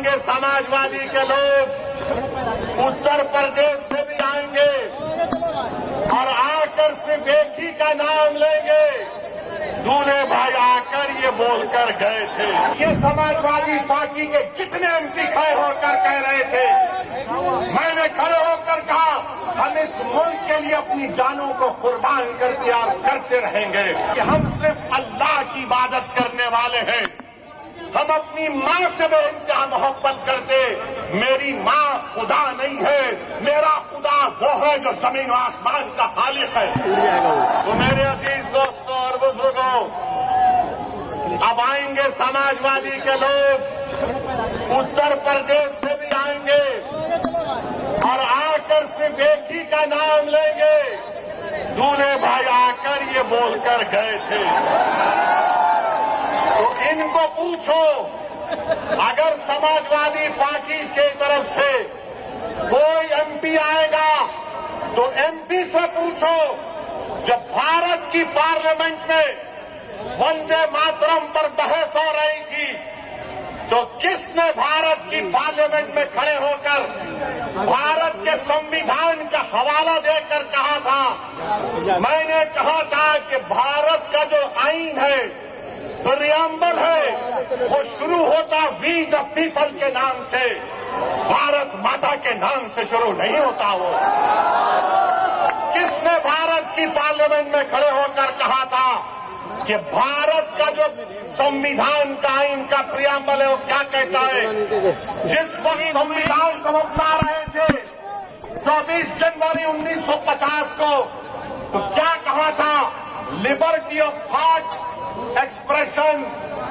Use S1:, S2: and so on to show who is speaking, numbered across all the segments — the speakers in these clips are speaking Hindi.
S1: आएंगे समाजवादी के लोग, उत्तर प्रदेश से भी आएंगे और आकर सिर्फ एक ही का नाम लेंगे। दूल्हे भाई आकर ये बोलकर गए थे। ये समाजवादी पार्टी के जितने एमपी खड़े होकर कह रहे थे, मैंने खड़े होकर कहा हम इस मुल्क के लिए अपनी जानों को कुर्बान कर दिया और करते रहेंगे कि हम सिर्फ अल्लाह की इबादत करने वाले हैं। हम अपनी माँ से बेइंतहा मोहब्बत करते। मेरी माँ खुदा नहीं है, मेरा खुदा वो है जो जमीन और आसमान का खालिक है। तो मेरे अजीज दोस्तों और बुजुर्गों, अब आएंगे समाजवादी के लोग, उत्तर प्रदेश से भी आएंगे और आकर सिर्फ एक ही का नाम लेंगे। दूल्हे भाई आकर ये बोलकर गए थे। तो इनको पूछो, अगर समाजवादी पार्टी के तरफ से कोई एमपी आएगा तो एमपी से पूछो, जब भारत की पार्लियामेंट में वंदे मातरम पर बहस हो रही थी तो किसने भारत की पार्लियामेंट में खड़े होकर भारत के संविधान का हवाला देकर कहा था? मैंने कहा था कि भारत का जो आईन है, प्रियम्बल है, वो शुरू होता वी द पीपल के नाम से, भारत माता के नाम से शुरू नहीं होता। वो किसने भारत की पार्लियामेंट में खड़े होकर कहा था कि भारत का जो संविधान का आईन का प्रियम्बल है वो क्या कहता है? जिस वक्त संविधान को अपना रहे थे 24 जनवरी 1950 को, तो क्या कहा था? Liberty of thought, expression,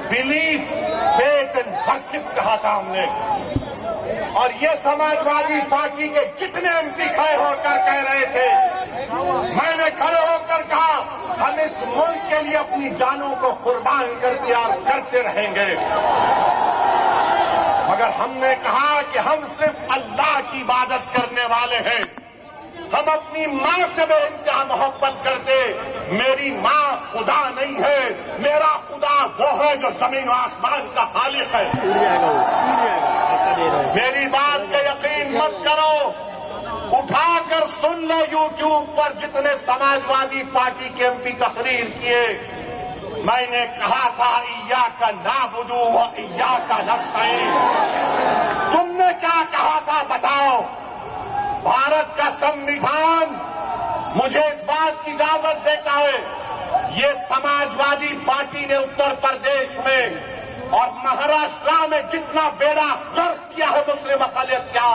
S1: belief, faith and worship कहा था हमने। और ये समाजवादी पार्टी के जितने एमपी खड़े होकर कह रहे थे, मैंने खड़े होकर कहा हम इस मुल्क के लिए अपनी जानों को कुर्बान कर दिया और करते रहेंगे। मगर हमने कहा कि हम सिर्फ अल्लाह की इबादत करने वाले हैं। हम अपनी माँ से बेइंतहा मोहब्बत करते। मेरी माँ खुदा नहीं है, मेरा खुदा वो है जो जमीन और आसमान का खालिक है। मेरी बात का यकीन मत करो, उठाकर सुन लो यूट्यूब पर जितने समाजवादी पार्टी के एमपी तकरीर किए। मैंने कहा था इय्याका नाबुदु व इय्याका नस्तईन। तुमने क्या कहा था बताओ? भारत का संविधान मुझे इस बात की इजाजत देता है। ये समाजवादी पार्टी ने उत्तर प्रदेश में और महाराष्ट्र में जितना बेड़ा गर्क किया है मुस्लिम अक़लियत का,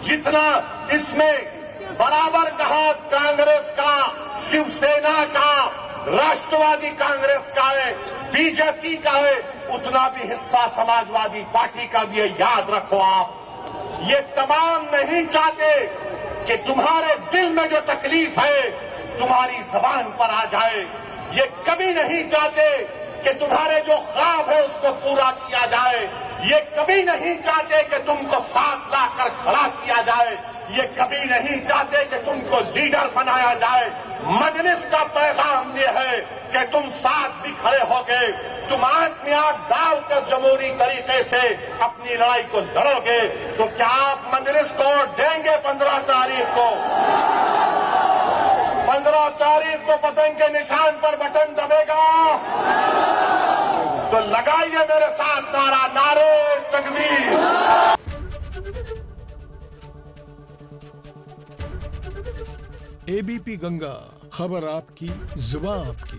S1: जितना इसमें बराबर कहा कांग्रेस का, शिवसेना का, राष्ट्रवादी कांग्रेस का है, बीजेपी का है, उतना भी हिस्सा समाजवादी पार्टी का भी है। याद रखो आप, ये तमाम नहीं चाहते कि तुम्हारे दिल में जो तकलीफ है तुम्हारी जबान पर आ जाए। ये कभी नहीं चाहते कि तुम्हारे जो ख्वाब है उसको पूरा किया जाए। ये कभी नहीं चाहते कि तुमको साथ लाकर खड़ा किया जाए। ये कभी नहीं चाहते कि तुमको लीडर बनाया जाए। मजलिस का पैगाम ये है कि तुम साथ भी खड़े हो गए, तुम आंख में आंख डालकर जमहूरी तरीके से अपनी लड़ाई को लड़ोगे, तो क्या आप मजलिस को देंगे 15 तारीख को? 15 तारीख को पतंग के निशान पर बटन दबेगा। तो लगाइए मेरे साथ नारा, नारे तकबीर।
S2: एबीपी गंगा, खबर आपकी, जुबान आपकी।